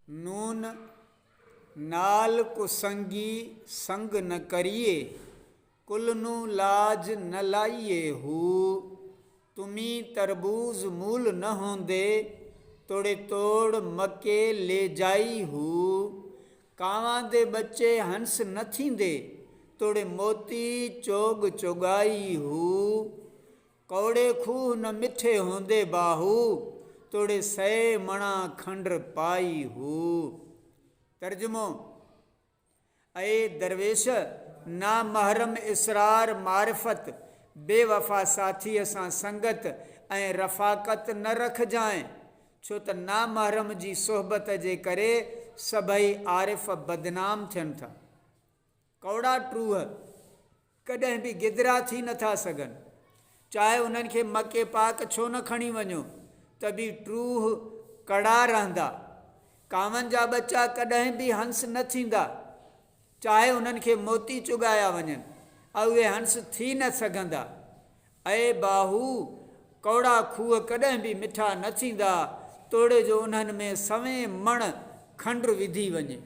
ਨੂਨ नाल कुसंगी संग न करिए, कुल नू लाज न लाइए हू। तुमी तरबूज मूल न होंदे, तोड़े तोड़ मके ले जाई हू। कावां दे बच्चे हंस न थींदे, तोड़े मोती चोग चोगाई हू। कौड़े खूह न मिठे होंदे बाहू, तोड़े सै मणा खंडर पाई हू। तर्जुमो, अए दरवेश ना महरम इसरार मारिफत बेवफ़ा साथीअ सां संगत ऐं रफ़ाक़त न रखजांइ, छो त ना महरम जी सोहबत जे करे सभई आरिफ़ बदनाम थियनि था। कौड़ा टूह कॾहिं बि गिदरा थी नथा सघनि, चाहे उन्हनि खे मके पाक छो न खणी वञो त बि टूह कड़ा रहंदा। कांवनि जा बच्चा कॾहिं बि हंस न थींदा, चाहे उन्हनि खे मोती चुगाया वञनि, ऐं उहे हंस थी न सघंदा। ऐं बाहू कौड़ा खूह कॾहिं बि मिठा न थींदा, तोड़े जो उन्हनि में सवें मण खंडु विधी वञे।